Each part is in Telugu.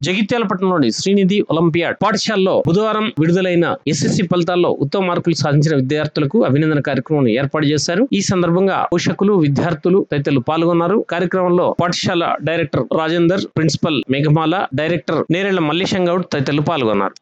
జగిత్యాల పట్టణంలోని శ్రీనిధి ఒలింపియాడ్ పాఠశాలలో బుధవారం విడుదలైన ఎస్ఎస్సి ఫలితాల్లో ఉత్తమ మార్కులు సాధించిన విద్యార్థులకు అభినందన కార్యక్రమం ఏర్పాటు చేశారు. ఈ సందర్భంగా పోషకులు, విద్యార్థులు తదితరులు పాల్గొన్నారు. కార్యక్రమంలో పాఠశాల director Rajender, principal Meghamala, director Nerella Mallesham Goud తదితరులు పాల్గొన్నారు.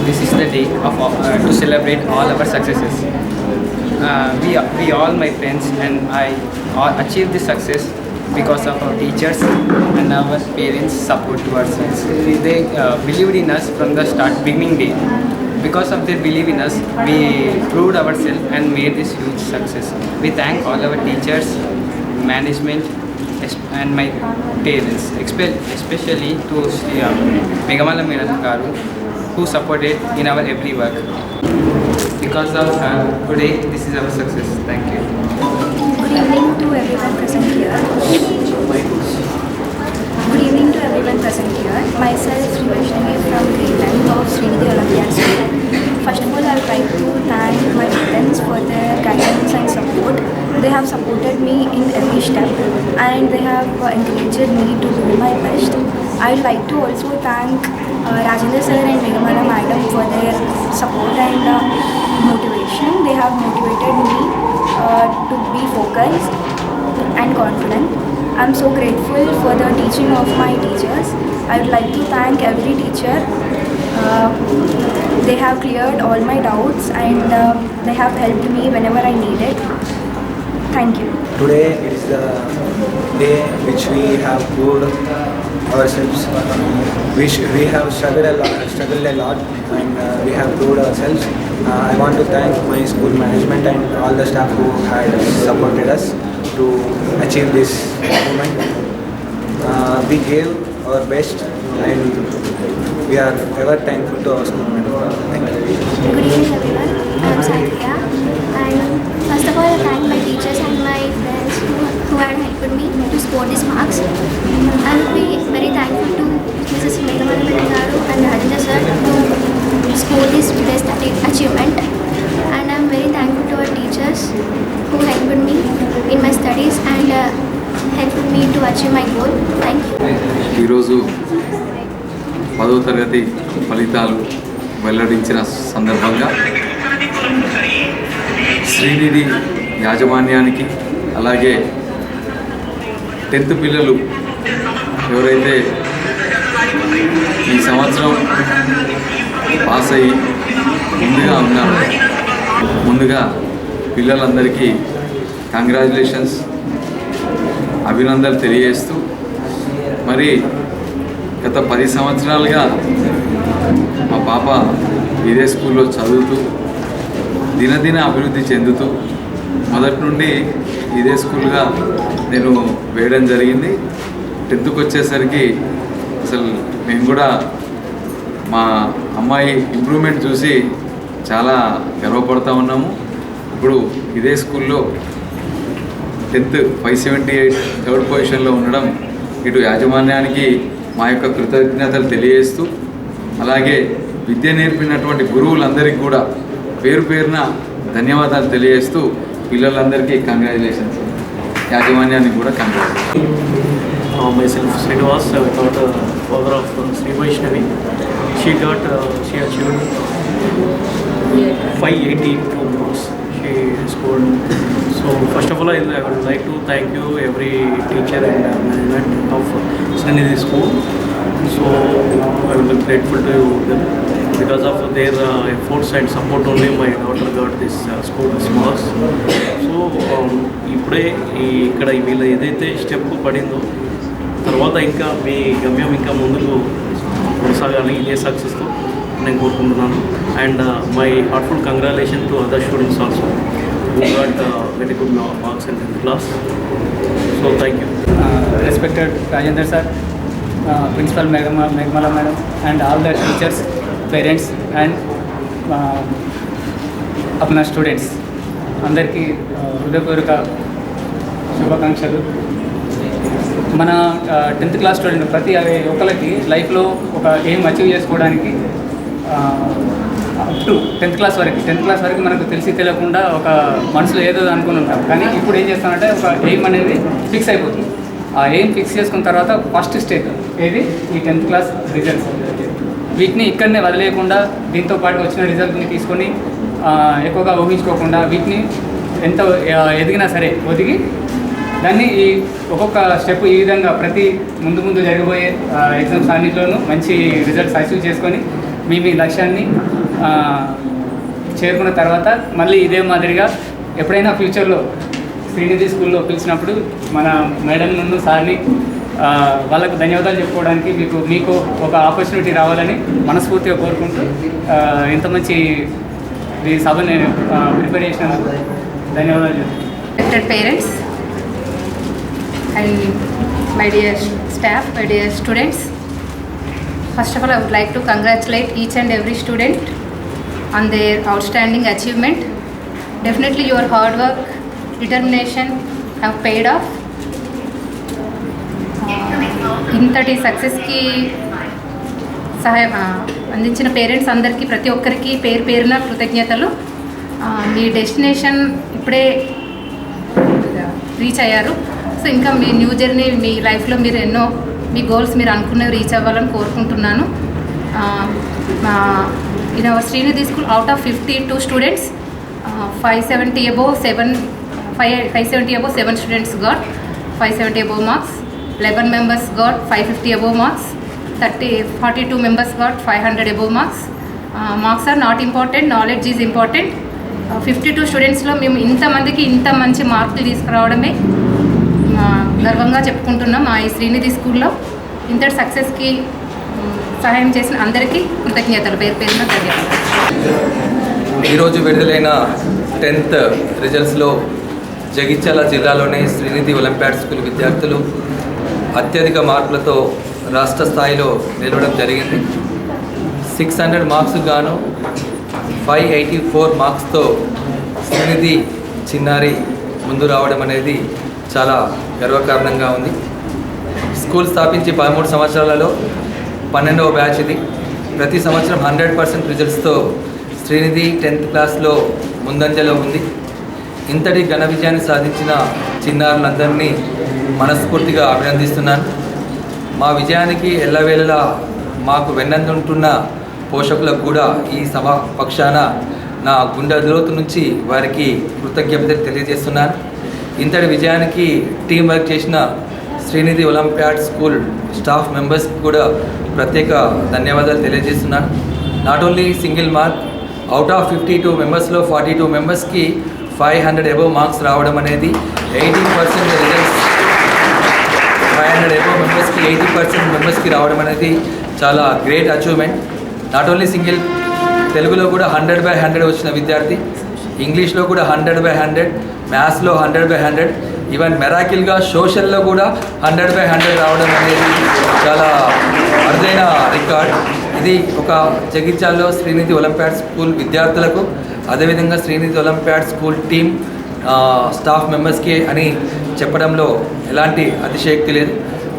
This is the day of to celebrate all our successes. We all my friends and I all achieved this success because of our teachers and our parents' support towards us. They believed in us from the beginning day. Because of their belief in us, we proved ourselves and made this huge success. We thank all our teachers, management, and my parents, especially to Megamala Madam Garu, who supported in our every work. Because of her, today this is our success. Thank you. Good evening to everyone present here. Good evening to everyone present here. Myself, Sri Vaishnavi from grade 10 of Srinidhi Olympiad School. First of all, I would like to thank my parents for their guidance and support. They have supported me in every step and they have encouraged me to do my best. I would like to also thank Rajendra sir and Megamala madam for their support and motivation. They have motivated me to be focused and confident. I am so grateful for the teaching of my teachers. I would like to thank every teacher. They have cleared all my doubts and they have helped me whenever I needed. Thank you. Today it is the day which we have proved ourselves. We have struggled a lot, and we have proved ourselves. I want to thank my school management and all the staff who had supported us to achieve this moment. We gave our best, and we are ever thankful to our school management. Thank you. Good evening everyone, I am Sandhya, and first of all I thank my teachers and my friends who had helped me to score these marks. I will be very thankful to Mrs. Megamala Garu and Rajendra sir to score this best achievement, and I am very thankful to our teachers who helped me in my studies and helped me to achieve my goal. Thank you. ఈరోజు 10వ తరగతి ఫలితాలు వెల్లడించిన సందర్భంగా శ్రీనిధి యాజమాన్యానికి అలాగే 10th పిల్లలు ఎవరైతే ఈ సంవత్సరం పాస్ అయ్యి ఉన్నారో ముందుగా పిల్లలందరికీ కంగ్రాచులేషన్స్, అభినందనలు తెలియజేస్తూ, మరి గత 10 సంవత్సరాలుగా మా పాప ఇదే స్కూల్లో చదువుతూ దినదిన అభివృద్ధి చెందుతూ మొదటి నుండి ఇదే స్కూల్గా నేను వేయడం జరిగింది. 10th వచ్చేసరికి అసలు మేము కూడా మా అమ్మాయి ఇంప్రూవ్మెంట్ చూసి చాలా గర్వపడుతూ ఉన్నాము. ఇప్పుడు ఇదే స్కూల్లో 10th 578 థర్డ్ పొజిషన్లో ఉండడం ఇటు యాజమాన్యానికి మా యొక్క కృతజ్ఞతలు తెలియజేస్తూ, అలాగే విద్య నేర్పినటువంటి గురువులందరికీ కూడా పేరు పేరున ధన్యవాదాలు తెలియజేస్తూ పిల్లలందరికీ కంగ్రాచులేషన్స్, యాజమాన్యానికి కూడా congratulations. Myself Srinivas, daughter, father of Sri Vaishnavi. She achieved 582 marks. She scored. So first of all, I would like to thank you every teacher and management of Srinidhi School. So I will be grateful to them. Because of their efforts and support only my daughter got this school marks. So ఇప్పుడే ఇక్కడ వీళ్ళు ఏదైతే స్టెప్ పడిందో తర్వాత ఇంకా మీ గమ్యం ఇంకా ముందుకు కొనసాగాలి ఇదే సక్సెస్తో నేను కోరుకుంటున్నాను. And my heartful congratulation to other students also who got very good marks in 10th class. So thank you. Respected Rajendra sir, Principal Megamala madam, and all the teachers, parents and अपना స్టూడెంట్స్ అందరికీ హృదయపూర్వక శుభాకాంక్షలు. మన 10th క్లాస్ స్టూడెంట్ ప్రతి ఒక్కరికి లైఫ్లో ఒక ఎయిమ్ అచీవ్ చేసుకోవడానికి అప్ టు 10th క్లాస్ వరకు మనకు తెలియకుండా ఒక మనసులో ఏదో అనుకుని ఉంటాం. కానీ ఇప్పుడు ఏం చేస్తామంటే ఒక ఎయిమ్ అనేది ఫిక్స్ అయిపోతుంది. ఆ ఎయిమ్ ఫిక్స్ చేసుకున్న తర్వాత ఫస్ట్ స్టెప్ ఏది ఈ 10th క్లాస్ రిజల్ట్స్. వీటిని ఇక్కడనే వదిలేయకుండా దీంతో పాటు వచ్చిన రిజల్ట్ని తీసుకొని ఎక్కువగా ఊహించుకోకుండా వీటిని ఎంత ఎదిగినా సరే ఒదిగి దాన్ని ఈ ఒక్కొక్క స్టెప్ ఈ విధంగా ప్రతి ముందు జరగబోయే ఎగ్జామ్స్ అన్నింటిలోనూ మంచి రిజల్ట్స్ అచీవ్ చేసుకొని మీ లక్ష్యాన్ని చేరుకున్న తర్వాత మళ్ళీ ఇదే మాదిరిగా ఎప్పుడైనా ఫ్యూచర్లో శ్రీనిధి స్కూల్లో పిలిచినప్పుడు మన మేడం నుండి సార్ని వాళ్ళకు ధన్యవాదాలు చెప్పుకోవడానికి మీకు ఒక ఆపర్చునిటీ రావాలని మనస్ఫూర్తిగా కోరుకుంటూ ఇంత మంచి ఈ సభ నేను ప్రిపేర్ చేసినందుకు ధన్యవాదాలు చెప్తాను. Parents and my dear staff, my dear students, first of all I would like to congratulate each and every student on their outstanding achievement. Definitely your hard work, determination have paid off. ఇంతటి సక్సెస్కి సహాయం అందించిన పేరెంట్స్ అందరికీ ప్రతి ఒక్కరికి పేరున కృతజ్ఞతలు. మీ డెస్టినేషన్ ఇప్పుడే రీచ్ అయ్యారు. సో ఇంకా మీ న్యూ జర్నీ మీ లైఫ్లో మీరు ఎన్నో మీ గోల్స్ మీరు అనుకున్నవి రీచ్ అవ్వాలని కోరుకుంటున్నాను. In our Srinidhi school out of 52 students 570 above 7 students got 570 above marks. 11 members got 550 above marks. 42 members got 500 above marks. Marks are not important, knowledge is important. 52 స్టూడెంట్స్లో మేము ఇంతమందికి ఇంత మంచి మార్కులు తీసుకురావడమే గర్వంగా చెప్పుకుంటున్నాం మా ఈ శ్రీనిధి స్కూల్లో. ఇంతటి సక్సెస్కి సహాయం చేసిన అందరికీ కృతజ్ఞతలు పేరు పేరున ధన్యవాదాలు. ఈరోజు విడుదలైన 10th రిజల్ట్స్లో జగిత్యాల జిల్లాలోని శ్రీనిధి ఒలింపియాడ్ స్కూల్ విద్యార్థులు అత్యధిక మార్కులతో రాష్ట్ర స్థాయిలో నిలవడం జరిగింది. 600 మార్క్స్ గాను 584 మార్క్స్తో శ్రీనిధి చిన్నారి ముందు రావడం అనేది చాలా గర్వకారణంగా ఉంది. స్కూల్ స్థాపించి 13 సంవత్సరాలలో 12వ బ్యాచ్ ఇది. ప్రతి సంవత్సరం 100% రిజల్ట్స్తో శ్రీనిధి 10th క్లాస్లో ముందంజలో ఉంది. ఇంతటి ఘన విజయాన్ని సాధించిన చిన్నారులందరినీ మనస్ఫూర్తిగా అభినందిస్తున్నాను. మా విజయానికి ఎల్లవేళలా మాకు వెన్నంటుంటున్న పోషకులకు కూడా ఈ సభ పక్షాన నా గుండె లోతు నుంచి వారికి కృతజ్ఞతలు తెలియజేస్తున్నాను. ఇంతటి విజయానికి టీం వర్క్ చేసిన శ్రీనిధి ఒలింపియాడ్ స్కూల్ స్టాఫ్ మెంబర్స్కి కూడా ప్రత్యేక ధన్యవాదాలు తెలియజేస్తున్నాను. Not only single mark, out of 52 మెంబర్స్లో 42 మెంబర్స్కి 500 అబోవ్ మార్క్స్ రావడం అనేది 80% రిజల్ట్స్ 500 అబోవ్ మెంబర్స్కి 80% మెంబర్స్కి రావడం అనేది చాలా great achievement. Not only single, తెలుగులో కూడా 100/100 వచ్చిన విద్యార్థి, ఇంగ్లీష్లో కూడా 100/100, మ్యాథ్స్లో 100/100, ఈవెన్ మెరాకిల్గా సోషల్లో కూడా 100/100 రావడం అనేది చాలా అరుదైన రికార్డ్. ఇది ఒక జగిత్యాలలో శ్రీనిధి ఒలింపియాడ్ స్కూల్ విద్యార్థులకు, అదేవిధంగా Srinidhi olympiad school team staff మెంబర్స్కి అని చెప్పడంలో ఎలాంటి అతిశయోక్తి లేదు.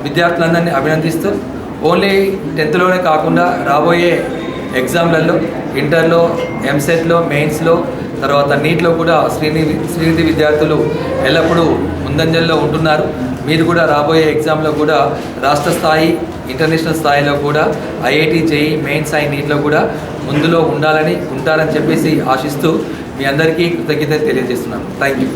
విద్యార్థులందరినీ అభినందిస్తూ ఓన్లీ 10th కాకుండా రాబోయే ఎగ్జామ్లలో, ఇంటర్లో, ఎంసెట్లో, మెయిన్స్లో, తర్వాత నీట్లో కూడా శ్రీనిధి విద్యార్థులు ఎల్లప్పుడూ ముందంజల్లో ఉంటున్నారు. మీరు కూడా రాబోయే ఎగ్జామ్లో కూడా రాష్ట్ర స్థాయి, ఇంటర్నేషనల్ స్థాయిలో కూడా ఐఐటి, జేఈ, మెయిన్స్, నీట్లో కూడా ముందులో ఉంటారని చెప్పేసి ఆశిస్తూ మీ అందరికీ కృతజ్ఞతలు తెలియజేస్తున్నాను. Thank you.